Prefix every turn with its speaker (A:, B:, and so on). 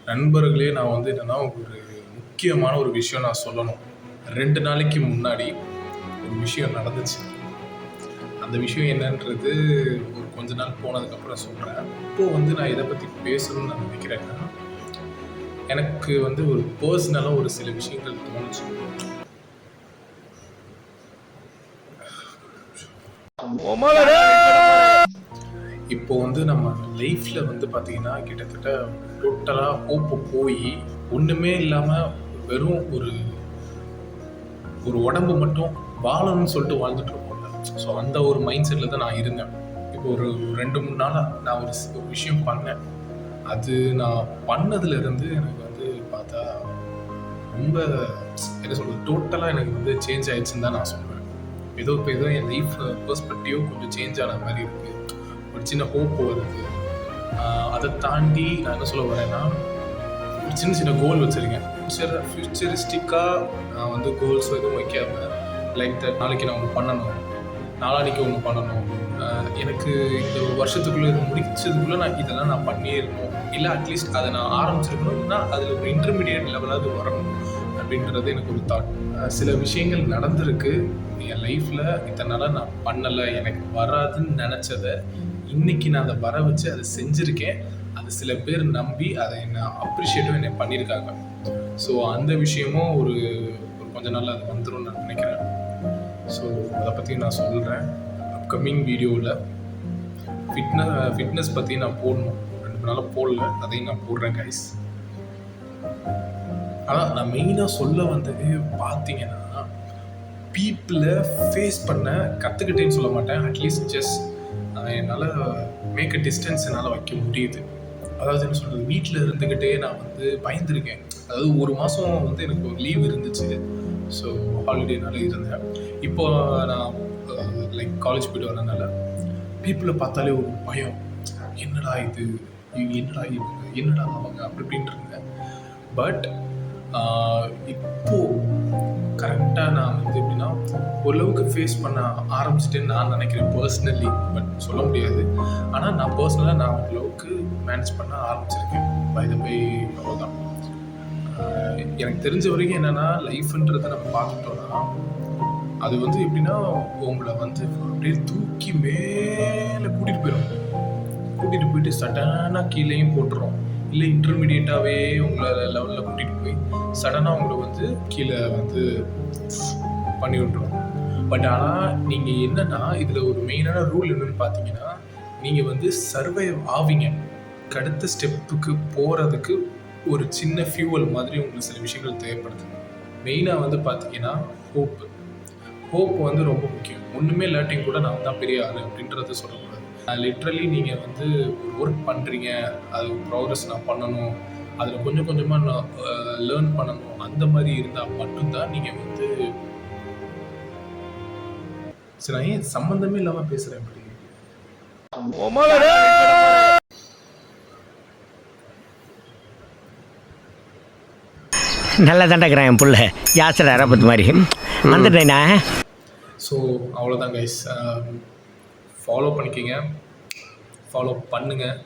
A: நண்பர்களே, நான் வந்து என்னன்னா ஒரு முக்கியமான ஒரு விஷயம் நான் சொல்லணும். 2 நாளைக்கு முன்னாடி ஒரு விஷயம் நடந்துச்சு. அந்த விஷயம் என்னன்றது ஒரு கொஞ்ச நாள் போனதுக்கப்புறம் சொல்றேன். இப்போ வந்து நான் எத பத்தி பேசணும்னு நான் நினைக்கிறேன்னா, எனக்கு வந்து ஒரு பெர்சனலா ஒரு சில விஷயங்கள் தோணுச்சு. இப்போ வந்து நம்ம லைஃப்ல வந்து பார்த்தீங்கன்னா, கிட்டத்தட்ட டோட்டலா ஹோப் போயி, ஒண்ணுமே இல்லாம வெறும் ஒரு ஒரு உடம்பு மட்டும் வாழணும்னு சொல்லிட்டு வாழ்ந்துட்டு இருப்போம்ல. ஸோ அந்த ஒரு மைண்ட் செட்ல தான் நான் இருந்தேன். இப்போ ஒரு 2, 3 நாளா நான் ஒரு விஷயம் பண்ணேன். அது நான் பண்ணதுலேருந்து எனக்கு வந்து பார்த்தா ரொம்ப என்ன சொல்றது, டோட்டலா எனக்கு வந்து சேஞ்ச் ஆயிடுச்சுன்னு தான் நான் சொல்லுவேன். இப்போ ஏதோ என் லைஃப் பெர்ஸ்பெக்டிவ் கொஞ்சம் சேஞ்ச் ஆன மாரி இருக்கு. ஒரு சின்ன ஹோப் வருது. அதை தாண்டி நான் என்ன சொல்ல வரேன்னா, ஒரு சின்ன சின்ன கோல் வச்சிருக்கேன். ஃபியூச்சரிஸ்டிக்காக நான் வந்து கோல்ஸ் எதுவும் வைக்காம, லைக் தட் நாளைக்கு நான் ஒன்று பண்ணணும், நாளான்னைக்கு ஒன்று பண்ணணும், எனக்கு இந்த ஒரு வருஷத்துக்குள்ளே இது முடிச்சதுக்குள்ளே நான் இதெல்லாம் நான் பண்ணியிருக்கணும், இல்லை அட்லீஸ்ட் அதை நான் ஆரம்பிச்சிருக்கணும், இல்லைன்னா அதில் ஒரு இன்டர்மீடியட் லெவலாவது வரணும் அப்படின்றது எனக்கு ஒரு தாட். சில விஷயங்கள் நடந்திருக்கு என் லைஃப்பில். இத்தனை நாளாக நான் பண்ணலை, எனக்கு வராதுன்னு நினச்சதை இன்னைக்கு நான் அதை வர வச்சு அதை செஞ்சுருக்கேன். அது சில பேர் நம்பி அதை என்ன அப்ரிஷியேட்டும் என்னை பண்ணியிருக்காங்க. ஸோ அந்த விஷயமும் ஒரு கொஞ்ச நாள் அது வந்துடும் நான் நினைக்கிறேன். ஸோ அதை பற்றி நான் சொல்கிறேன் அப்கமிங் வீடியோவில். ஃபிட்னஸ் பற்றி நான் போடணும், 2 நாளாக போடல, அதையும் நான் போடுறேன் கைஸ். ஆனால் நான் மெயினாக சொல்ல வந்தது பார்த்தீங்கன்னா, பீப்புளை ஃபேஸ் பண்ண கற்றுக்கிட்டேன்னு சொல்ல மாட்டேன், அட்லீஸ்ட் ஜஸ்ட் என்னால் மேக் அ டிஸ்டன்ஸ் என்னால் வைக்க முடியுது. அதாவது என்ன சொல்கிறது, வீட்டில் இருந்துக்கிட்டே நான் வந்து பயந்துருக்கேன். அதாவது 1 மாதம் வந்து எனக்கு ஒரு லீவ் இருந்துச்சு. ஸோ ஹாலிடேனால இருந்தேன். இப்போ நான் லைக் காலேஜ் போய்ட்டு வரனால பீப்புளை பார்த்தாலே ஒரு பயம். என்னடா இது, என்னடா இவங்க, என்னடா அவங்க, அப்படி இப்படின்ட்டு இருந்தேன். பட் இப்போது கரெக்டாக நான் வந்து எப்படின்னா ஓரளவுக்கு ஃபேஸ் பண்ண ஆரம்பிச்சிட்டேன்னு நான் நினைக்கிறேன் பர்சனலி. பட் சொல்ல முடியாது. ஆனால் நான் பர்சனலாக நான் ஓரளவுக்கு மேனேஜ் பண்ண ஆரம்பிச்சிருக்கேன். பை அவ்வளோதான். எனக்கு தெரிஞ்ச வரைக்கும் என்னென்னா, லைஃப்ன்றதை நம்ம பார்த்துட்டோன்னா அது வந்து எப்படின்னா உங்களை வந்து அப்படியே தூக்கி மேலே கூட்டிகிட்டு போயிட்டு சடனாக கீழேயும் போட்டுரும். இல்லை இன்டர்மீடியட்டாகவே உங்களை லெவலில் கூட்டிகிட்டு போய் சடனாக உங்களை வந்து கீழே வந்து பண்ணி விட்டுரும். பட் ஆனால் நீங்கள் என்னென்னா, இதில் ஒரு மெயினான ரூல் என்னென்னு பார்த்தீங்கன்னா, நீங்கள் வந்து சர்வைவ் ஆவீங்க. அடுத்த ஸ்டெப்புக்கு போகிறதுக்கு ஒரு சின்ன ஃபியூவல் மாதிரி உங்களுக்கு சில விஷயங்கள் தேவைப்படுது. மெயினாக வந்து பார்த்தீங்கன்னா ஹோப் வந்து ரொம்ப முக்கியம். ஒன்றுமே இல்லாட்டியும் கூட நான் தான் பெரிய ஆள் அப்படின்றத சொல்லக்கூடாது. லிட்ரலி நீங்கள் வந்து ஒரு ஒர்க் பண்ணுறீங்க, அது ப்ராக்ரஸ் நான் பண்ணணும், அதில் கொஞ்சம் கொஞ்சமாக நான் லேர்ன் பண்ணணும், அந்த மாதிரி இருந்தால் மட்டும்தான் நீங்கள் வந்து சரி. நான் ஏன் சம்மந்தமே இல்லாமல் பேசுகிறேன் இப்படி?
B: நல்லா தாண்டாக்குறேன் என் புள்ள யாசர் அரபத்து மாதிரி வந்துட்டேண்ணா.
A: ஸோ அவ்வளோதான் கைஸ். ஃபாலோ பண்ணிக்கிங்க, ஃபாலோ பண்ணுங்கள்.